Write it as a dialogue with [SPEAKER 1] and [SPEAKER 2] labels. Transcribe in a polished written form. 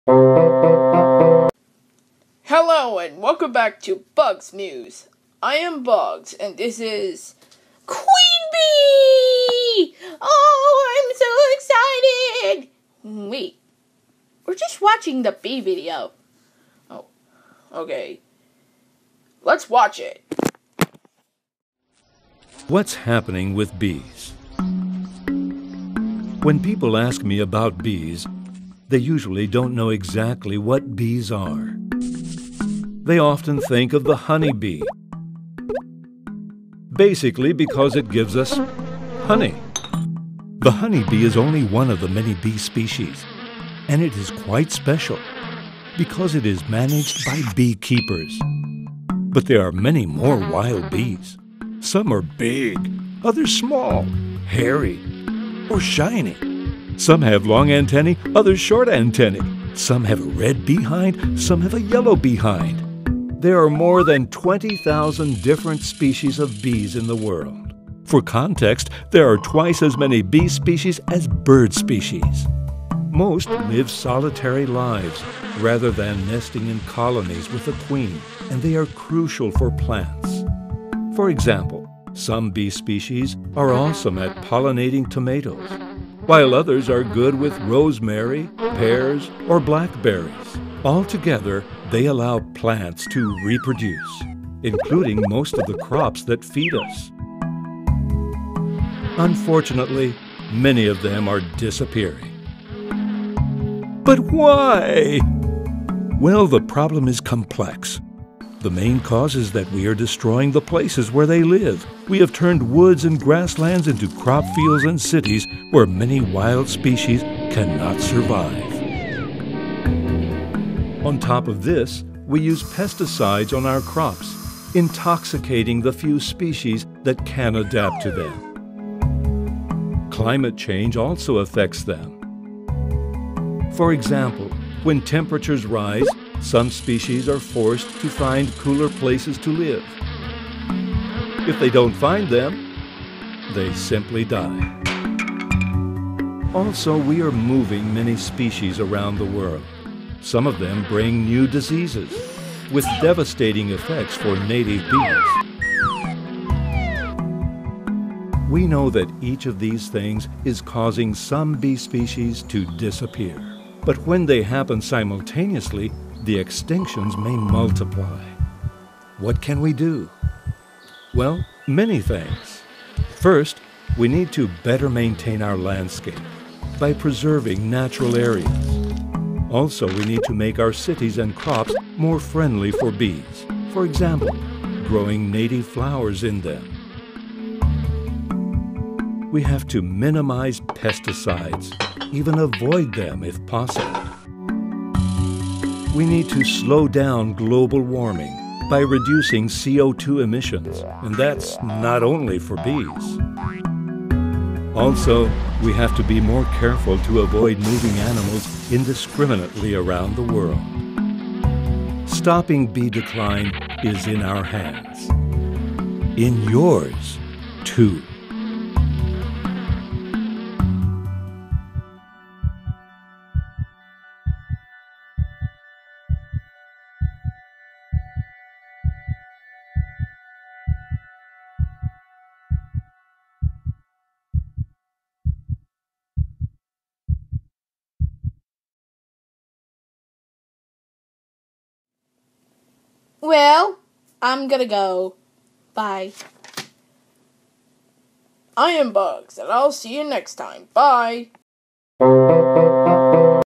[SPEAKER 1] Hello and welcome back to Bugs News. I am Bugs and this is Queen Bee! Oh, I'm so excited! Wait, we're just watching the bee video. Oh, okay. Let's watch it.
[SPEAKER 2] What's happening with bees? When people ask me about bees, they usually don't know exactly what bees are. They often think of the honeybee, basically because it gives us honey. The honeybee is only one of the many bee species, and it is quite special because it is managed by beekeepers. But there are many more wild bees. Some are big, others small, hairy, or shiny. Some have long antennae, others short antennae. Some have a red behind, some have a yellow behind. There are more than 20,000 different species of bees in the world. For context, there are twice as many bee species as bird species. Most live solitary lives rather than nesting in colonies with a queen, and they are crucial for plants. For example, some bee species are awesome at pollinating tomatoes, while others are good with rosemary, pears, or blackberries. Altogether, they allow plants to reproduce, including most of the crops that feed us. Unfortunately, many of them are disappearing. But why? Well, the problem is complex. The main cause is that we are destroying the places where they live. We have turned woods and grasslands into crop fields and cities where many wild species cannot survive. On top of this, we use pesticides on our crops, intoxicating the few species that can adapt to them. Climate change also affects them. For example, when temperatures rise, some species are forced to find cooler places to live. If they don't find them, they simply die. Also, we are moving many species around the world. Some of them bring new diseases, with devastating effects for native bees. We know that each of these things is causing some bee species to disappear. But when they happen simultaneously, the extinctions may multiply. What can we do? Well, many things. First, we need to better maintain our landscape by preserving natural areas. Also, we need to make our cities and crops more friendly for bees. For example, growing native flowers in them. We have to minimize pesticides, even avoid them if possible. We need to slow down global warming by reducing CO2 emissions, and that's not only for bees. Also, we have to be more careful to avoid moving animals indiscriminately around the world. Stopping bee decline is in our hands. In yours, too.
[SPEAKER 1] Well, I'm gonna go. Bye. I am Bugs, and I'll see you next time. Bye.